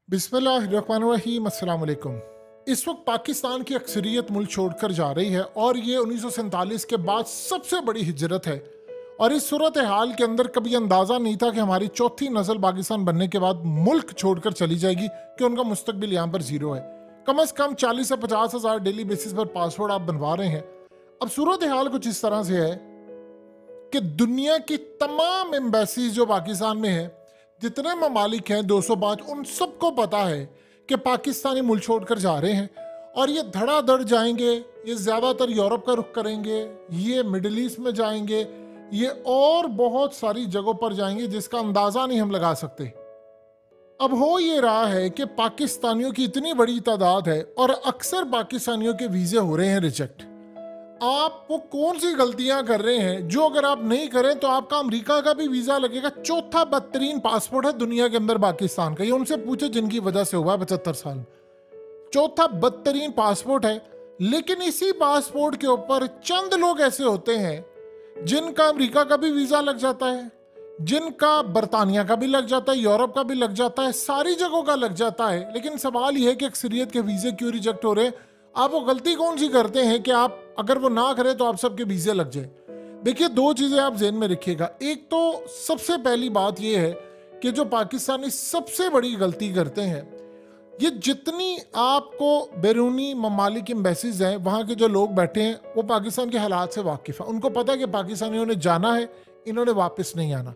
बिस्मिल्लाहिर्रहमानिर्रहीम अस्सलाम वालेकुम। इस वक्त पाकिस्तान की अक्सरियत मुल्क छोड़कर जा रही है और ये 1947 के बाद सबसे बड़ी हिजरत है। और इस सूरत हाल के अंदर कभी अंदाज़ा नहीं था कि हमारी चौथी नस्ल पाकिस्तान बनने के बाद मुल्क छोड़कर चली जाएगी, कि उनका मुस्तकबिल यहाँ पर ज़ीरो है। कम से कम 40 से 50 हज़ार डेली बेसिस पर पासपोर्ट आप बनवा रहे हैं। अब सूरत हाल कुछ इस तरह से है कि दुनिया की तमाम एम्बेसीज जो पाकिस्तान में है, जितने ममालिक हैं 205, उन सबको पता है कि पाकिस्तानी मुल्क छोड़कर जा रहे हैं और ये धड़ाधड़ जाएंगे। ये ज़्यादातर यूरोप का रुख करेंगे, ये मिडिल ईस्ट में जाएंगे, ये और बहुत सारी जगहों पर जाएंगे जिसका अंदाज़ा नहीं हम लगा सकते। अब हो ये रहा है कि पाकिस्तानियों की इतनी बड़ी तादाद है और अक्सर पाकिस्तानियों के वीज़े हो रहे हैं रिजेक्ट। आप वो कौन सी गलतियां कर रहे हैं जो अगर आप नहीं करें तो आपका अमेरिका का भी वीजा लगेगा। चौथा बदतरीन पासपोर्ट है दुनिया के अंदर पाकिस्तान का, ये उनसे पूछे जिनकी वजह से हुआ 75 साल। चौथा बदतरीन पासपोर्ट है, लेकिन इसी पासपोर्ट के ऊपर चंद लोग ऐसे होते हैं जिनका अमेरिका का भी वीजा लग जाता है, जिनका बरतानिया का भी लग जाता है, यूरोप का भी लग जाता है, सारी जगहों का लग जाता है। लेकिन सवाल यह है कि अक्सरियत के वीजे क्यों रिजेक्ट हो रहे हैं। आप वो गलती कौन सी करते हैं कि आप अगर वो ना करें तो आप सबके वीजे लग जाए। देखिए, दो चीजें आप ज़हन में रखिएगा। एक तो सबसे पहली बात यह है कि जो पाकिस्तानी सबसे बड़ी गलती करते हैं, ये जितनी आपको बैरूनी ममालिक एम्बेसीज हैं, वहाँ के जो लोग बैठे हैं वो पाकिस्तान के हालात से वाकिफ है। उनको पता है कि पाकिस्तानियों ने जाना है, इन्होंने वापस नहीं आना।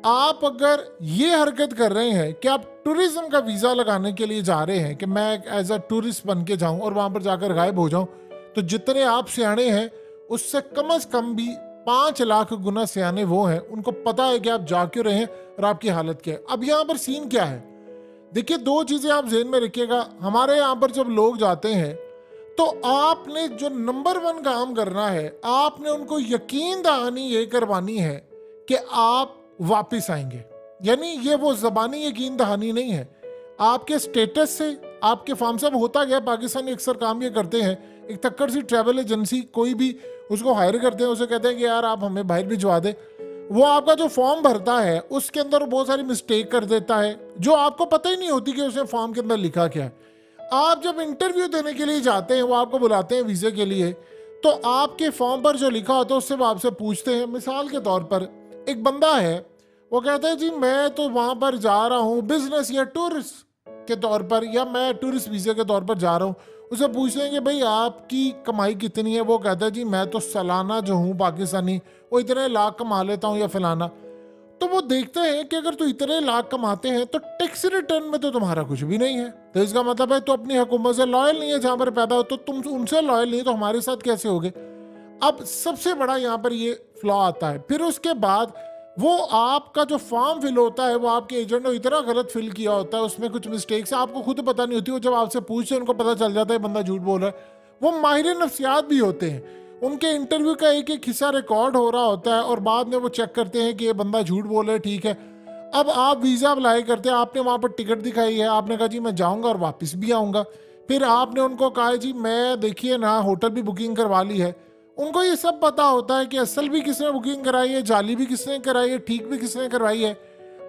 आप अगर ये हरकत कर रहे हैं कि आप टूरिज्म का वीज़ा लगाने के लिए जा रहे हैं कि मैं एज अ टूरिस्ट बन के जाऊं और वहां पर जाकर गायब हो जाऊं, तो जितने आप सियाने हैं उससे कम से कम भी 5 लाख गुना सियाने वो हैं, उनको पता है कि आप जा क्यों रहे हैं और आपकी हालत क्या है। अब यहाँ पर सीन क्या है, देखिए दो चीज़ें आप जेहन में रखिएगा। हमारे यहाँ पर जब लोग जाते हैं तो आपने जो नंबर 1 काम करना है, आपने उनको यकीन दहानी ये करवानी है कि आप वापस आएंगे। यानी ये वो ज़बानी यकीन दहानी नहीं है, आपके स्टेटस से आपके फार्म से। अब होता गया, पाकिस्तानी अक्सर काम ये करते हैं, एक तक्कर सी ट्रैवल एजेंसी कोई भी उसको हायर करते हैं, उसे कहते हैं कि यार आप हमें बाहर भिजवा दे। वो आपका जो फॉर्म भरता है उसके अंदर बहुत सारी मिस्टेक कर देता है जो आपको पता ही नहीं होती कि उसने फॉर्म के अंदर लिखा क्या है। आप जब इंटरव्यू देने के लिए जाते हैं, वो आपको बुलाते हैं वीज़े के लिए, तो आपके फॉर्म पर जो लिखा होता है उससे वो आपसे पूछते हैं। मिसाल के तौर पर एक बंदा है, वो कहता है जी मैं तो वहाँ पर जा रहा हूँ बिजनेस या टूरिस्ट के तौर पर, या मैं टूरिस्ट वीज़े के तौर पर जा रहा हूँ। उसे पूछते हैं कि भाई आपकी कमाई कितनी है, वो कहता है जी मैं तो सालाना जो हूँ पाकिस्तानी वो इतने लाख कमा लेता हूँ या फलाना। तो वो देखते हैं कि अगर तू इतने लाख कमाते हैं तो टैक्स रिटर्न में तो तुम्हारा कुछ भी नहीं है, तो इसका मतलब है तो अपनी हुकूमत से लॉयल नहीं है जहाँ पर पैदा हो, तो तुम उनसे लॉयल नहीं तो हमारे साथ कैसे होगे। अब सबसे बड़ा यहाँ पर ये फ्लॉ आता है। फिर उसके बाद वो आपका जो फॉर्म फिल होता है वो आपके एजेंट ने इतना गलत फिल किया होता है, उसमें कुछ मिस्टेक्स आपको खुद पता नहीं होती, वो जब आपसे पूछते हैं उनको पता चल जाता है बंदा झूठ बोल रहा है। वो माहिर नफ्सियात भी होते हैं, उनके इंटरव्यू का एक एक हिस्सा रिकॉर्ड हो रहा होता है और बाद में वो चेक करते हैं कि ये बंदा झूठ बोल रहा है, ठीक है। अब आप वीज़ा अप्लाई करते हैं, आपने वहाँ पर टिकट दिखाई है, आपने कहा जी मैं जाऊँगा और वापस भी आऊँगा। फिर आपने उनको कहा जी मैं देखिए ना होटल भी बुकिंग करवा ली है। उनको ये सब पता होता है कि असल भी किसने बुकिंग कराई है, जाली भी किसने कराई है, ठीक भी किसने करवाई है।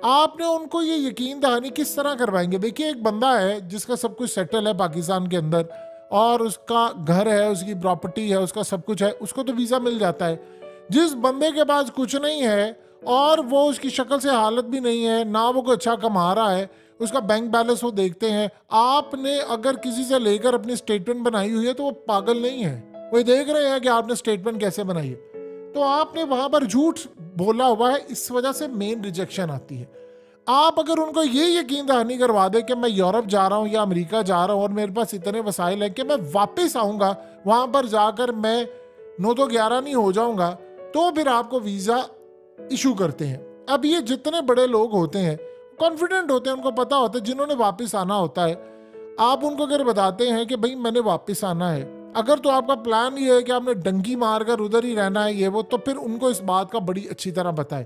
आपने उनको ये यकीन दहानी किस तरह करवाएंगे। देखिए एक बंदा है जिसका सब कुछ सेटल है पाकिस्तान के अंदर और उसका घर है, उसकी प्रॉपर्टी है, उसका सब कुछ है, उसको तो वीज़ा मिल जाता है। जिस बंदे के पास कुछ नहीं है और वो उसकी शक्ल से हालत भी नहीं है, ना वो कोई अच्छा कमा रहा है, उसका बैंक बैलेंस वो देखते हैं। आपने अगर किसी से लेकर अपनी स्टेटमेंट बनाई हुई है तो वो पागल नहीं है, वो देख रहे हैं कि आपने स्टेटमेंट कैसे बनाई है, तो आपने वहां पर झूठ बोला हुआ है, इस वजह से मेन रिजेक्शन आती है। आप अगर उनको ये यकीन दहानी करवा दे कि मैं यूरोप जा रहा हूँ या अमेरिका जा रहा हूँ और मेरे पास इतने वसाइल हैं कि मैं वापस आऊँगा, वहाँ पर जाकर मैं 9 तो 11 नहीं हो जाऊँगा, तो फिर आपको वीज़ा इशू करते हैं। अब ये जितने बड़े लोग होते हैं कॉन्फिडेंट होते हैं, उनको पता होता है जिन्होंने वापस आना होता है। आप उनको अगर बताते हैं कि भाई मैंने वापस आना है, अगर तो आपका प्लान ये है कि आपने डंकी मारकर उधर ही रहना है ये वो, तो फिर उनको इस बात का बड़ी अच्छी तरह बताएं,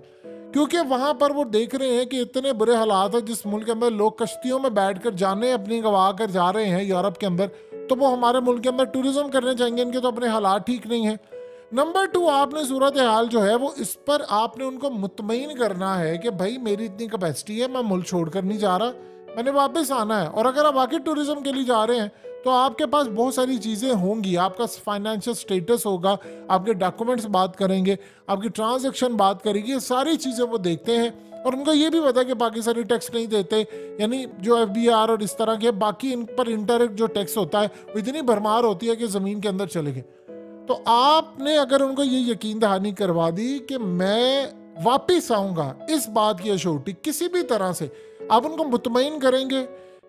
क्योंकि वहां पर वो देख रहे हैं कि इतने बुरे हालात है जिस मुल्क के अंदर लोग कश्तियों में बैठकर जाने अपनी गंवा कर जा रहे हैं यूरोप के अंदर, तो वो हमारे मुल्क के अंदर टूरिज्म करने चाहेंगे, इनके तो अपने हालात ठीक नहीं है। नंबर 2, आपने सूरत हाल जो है वो इस पर आपने उनको मुतमईन करना है कि भाई मेरी इतनी कैपेसिटी है, मैं मुल्क छोड़कर नहीं जा रहा, मैंने वापस आना है। और अगर आप वाकई टूरिज्म के लिए जा रहे हैं तो आपके पास बहुत सारी चीज़ें होंगी, आपका फाइनेंशियल स्टेटस होगा, आपके डॉक्यूमेंट्स बात करेंगे, आपकी ट्रांजैक्शन बात करेगी, ये सारी चीज़ें वो देखते हैं। और उनको ये भी पता है कि पाकिस्तानी टैक्स नहीं देते, यानी जो FBR और इस तरह के बाकी इन पर इंटरनेट जो टैक्स होता है वो इतनी भरमार होती है कि ज़मीन के अंदर चले गए। तो आपने अगर उनको ये यकीन दहानी करवा दी कि मैं वापिस आऊँगा, इस बात की अश्योरिटी किसी भी तरह से आप उनको मुतमईन करेंगे,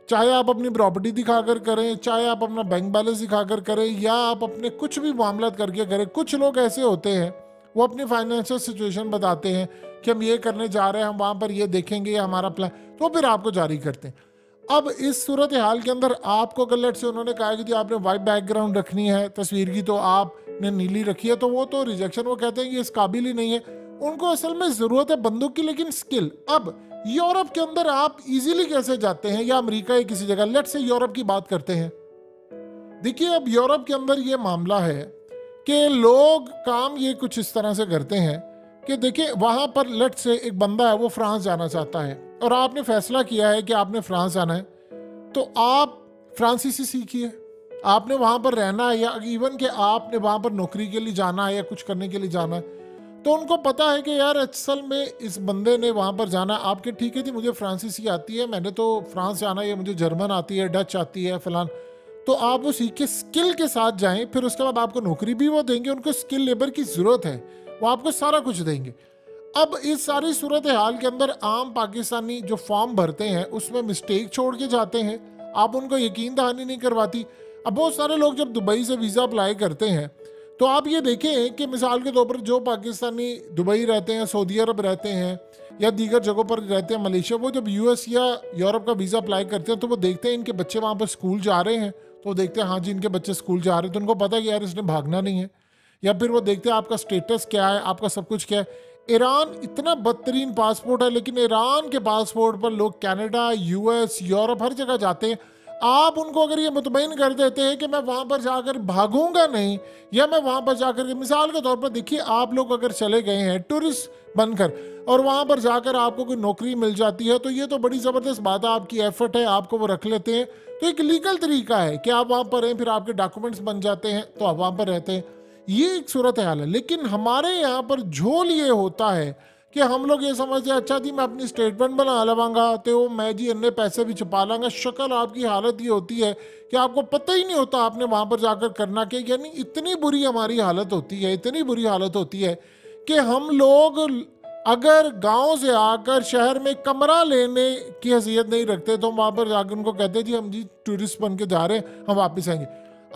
चाहे आप अपनी प्रॉपर्टी दिखाकर करें, चाहे आप अपना बैंक बैलेंस दिखाकर करें, या आप अपने कुछ भी मामला करके करें। कुछ लोग ऐसे होते हैं वो अपनी फाइनेंशियल सिचुएशन बताते हैं कि हम ये करने जा रहे हैं, हम वहाँ पर ये देखेंगे, ये हमारा प्लान, तो फिर आपको जारी करते हैं। अब इस सूरत हाल के अंदर आपको अगर लेट से उन्होंने कहा कि आपने वाइट बैकग्राउंड रखनी है तस्वीर की, तो आपने नीली रखी है, तो वो तो रिजेक्शन, वो कहते हैं कि इस काबिल ही नहीं है। उनको असल में ज़रूरत है बंदूक की, लेकिन स्किल। अब यूरोप के अंदर आप इजीली कैसे जाते हैं, या अमेरिका या किसी जगह, लेट से यूरोप की बात करते हैं। देखिए अब यूरोप के अंदर ये मामला है कि लोग काम ये कुछ इस तरह से करते हैं कि देखिए वहाँ पर लेट से एक बंदा है वो फ्रांस जाना चाहता है, और आपने फैसला किया है कि आपने फ्रांस जाना है, तो आप फ्रांसीसी सीखिए, आपने वहाँ पर रहना है, या इवन कि आपने वहाँ पर नौकरी के लिए जाना है या कुछ करने के लिए जाना है। तो उनको पता है कि यार असल में इस बंदे ने वहाँ पर जाना है। आपके ठीक है जी, मुझे फ्रांसीसी आती है, मैंने तो फ्रांस जाना है, मुझे जर्मन आती है, डच आती है, फलान, तो आप वो सीख के स्किल के साथ जाएं, फिर उसके बाद आपको नौकरी भी वो देंगे, उनको स्किल लेबर की ज़रूरत है, वो आपको सारा कुछ देंगे। अब इस सारी सूरत हाल के अंदर आम पाकिस्तानी जो फॉर्म भरते हैं उसमें मिस्टेक छोड़ के जाते हैं, आप उनको यकीन दहानी नहीं करवाती। अब बहुत सारे लोग जब दुबई से वीज़ा अप्लाई करते हैं तो आप ये देखें कि मिसाल के तौर पर जो पाकिस्तानी दुबई रहते हैं, सऊदी अरब रहते हैं, या दीगर जगहों पर रहते हैं, मलेशिया, वो जब US या यूरोप का वीज़ा अप्लाई करते हैं तो वो देखते हैं इनके बच्चे वहाँ पर स्कूल जा रहे हैं, तो वो देखते हैं हाँ जी इनके बच्चे स्कूल जा रहे हैं, तो उनको पता है कि यार इसने भागना नहीं है। या फिर वो देखते हैं आपका स्टेटस क्या है, आपका सब कुछ क्या है। ईरान इतना बदतरीन पासपोर्ट है, लेकिन ईरान के पासपोर्ट पर लोग कनाडा, US, यूरोप हर जगह जाते हैं। आप उनको अगर ये मुतमईन कर देते हैं कि मैं वहाँ पर जाकर भागूंगा नहीं, या मैं वहाँ पर जाकर, मिसाल के तौर पर देखिए आप लोग अगर चले गए हैं टूरिस्ट बनकर और वहाँ पर जाकर आपको कोई नौकरी मिल जाती है, तो ये तो बड़ी ज़बरदस्त बात है, आपकी एफर्ट है, आपको वो रख लेते हैं, तो एक लीगल तरीका है कि आप वहाँ पर रहें, फिर आपके डॉक्यूमेंट्स बन जाते हैं तो आप वहाँ पर रहते हैं। ये एक सूरत हाल है। लेकिन हमारे यहाँ पर झोल ये होता है कि हम लोग ये समझते हैं अच्छा जी मैं अपनी स्टेटमेंट बना लवांगा तो मैं जी अन्य पैसे भी छुपा लांगा। शक्ल आपकी हालत ये होती है कि आपको पता ही नहीं होता आपने वहाँ पर जाकर करना क्या। यानी इतनी बुरी हमारी हालत होती है, इतनी बुरी हालत होती है कि हम लोग अगर गांव से आकर शहर में कमरा लेने की हैसियत नहीं रखते तो हम वहाँ पर जाकर उनको कहते हैं जी हम जी टूरिस्ट बन के जा रहे हैं, हम वापस आएंगे।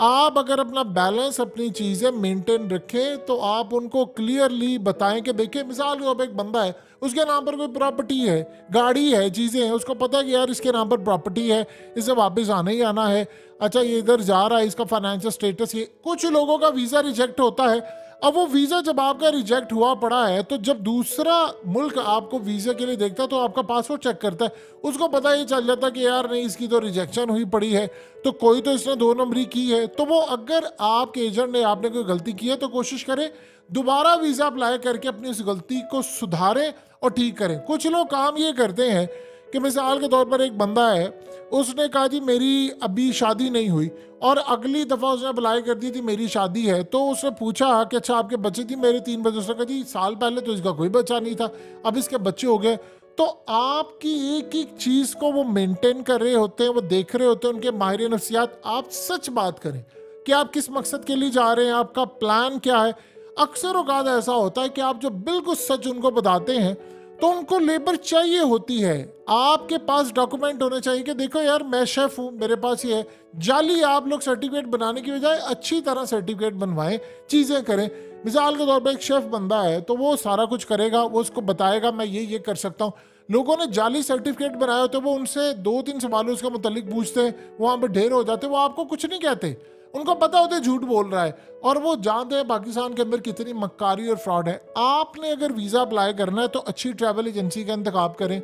आप अगर अपना बैलेंस, अपनी चीज़ें मेंटेन रखें तो आप उनको क्लियरली बताएं कि देखिए मिसाल के तौर पर एक बंदा है, उसके नाम पर कोई प्रॉपर्टी है, गाड़ी है, चीज़ें हैं, उसको पता है कि यार इसके नाम पर प्रॉपर्टी है, इसे वापस आना ही आना है, अच्छा ये इधर जा रहा है, इसका फाइनेंशियल स्टेटस ये। कुछ लोगों का वीज़ा रिजेक्ट होता है। अब वो वीज़ा जब आपका रिजेक्ट हुआ पड़ा है तो जब दूसरा मुल्क आपको वीज़ा के लिए देखता है तो आपका पासपोर्ट चेक करता है, उसको पता ही चल जाता कि यार नहीं इसकी तो रिजेक्शन हुई पड़ी है, तो कोई तो इसने 2 नंबरी की है। तो वो अगर आपके एजेंट ने आपने कोई गलती की है तो कोशिश करें दोबारा वीज़ा अप्लाई करके अपनी उस गलती को सुधारें और ठीक करें। कुछ लोग काम ये करते हैं कि मिसाल के तौर पर एक बंदा है, उसने कहा जी मेरी अभी शादी नहीं हुई और अगली दफ़ा उसने अप्लाई कर दी थी मेरी शादी है, तो उसने पूछा कि अच्छा आपके बच्चे थी, मेरे 3 बच्चे। उसने कहा जी साल पहले तो इसका कोई बच्चा नहीं था, अब इसके बच्चे हो गए। तो आपकी एक एक चीज़ को वो मेंटेन कर रहे होते हैं, वो देख रहे होते हैं, उनके माहिर नफ्सियात। आप सच बात करें कि आप किस मकसद के लिए जा रहे हैं, आपका प्लान क्या है। अक्सर औकात ऐसा होता है कि आप जो बिल्कुल सच उनको बताते हैं तो उनको लेबर चाहिए होती है। आपके पास डॉक्यूमेंट होने चाहिए कि देखो यार मैं शेफ हूँ, मेरे पास ये है। जाली आप लोग सर्टिफिकेट बनाने की बजाय अच्छी तरह सर्टिफिकेट बनवाएं, चीज़ें करें। मिसाल के तौर पर एक शेफ बंदा है तो वो सारा कुछ करेगा, वो उसको बताएगा मैं ये कर सकता हूँ। लोगों ने जाली सर्टिफिकेट बनाए होते, वो उनसे 2-3 सवालों उसके मुतालिक पूछते हैं, वहाँ पर ढेर हो जाते, वो आपको कुछ नहीं कहते, उनको पता होता है झूठ बोल रहा है और वो जानते हैं पाकिस्तान के अंदर कितनी मक्कारी और फ्रॉड है। आपने अगर वीज़ा अप्लाई करना है तो अच्छी ट्रैवल एजेंसी का इंतखाब करें,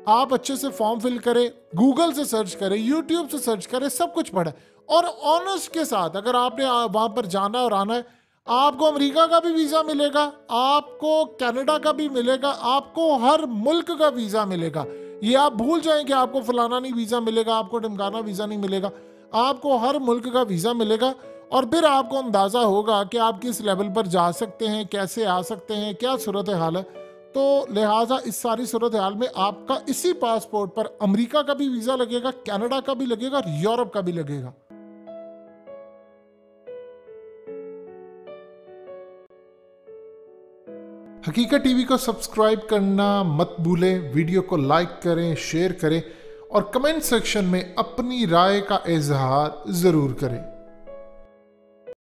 आप अच्छे से फॉर्म फिल करें, गूगल से सर्च करें, यूट्यूब से सर्च करें, सब कुछ पढ़ें और ऑनेस्ट के साथ अगर आपने वहाँ पर जाना और आना है, आपको अमेरिका का भी वीज़ा मिलेगा, आपको कनाडा का भी मिलेगा, आपको हर मुल्क का वीज़ा मिलेगा। ये आप भूल जाएं कि आपको फलाना नहीं वीज़ा मिलेगा, आपको ढिमकाना वीज़ा नहीं मिलेगा। आपको हर मुल्क का वीज़ा मिलेगा और फिर आपको अंदाज़ा होगा कि आप किस लेवल पर जा सकते हैं, कैसे आ सकते हैं, क्या सूरत हाल है। तो लिहाजा इस सारी सूरत हाल में आपका इसी पासपोर्ट पर अमेरिका का भी वीज़ा लगेगा, कनाडा का भी लगेगा और यूरोप का भी लगेगा। हकीकत टीवी को सब्सक्राइब करना मत भूलें, वीडियो को लाइक करें, शेयर करें और कमेंट सेक्शन में अपनी राय का इजहार ज़रूर करें।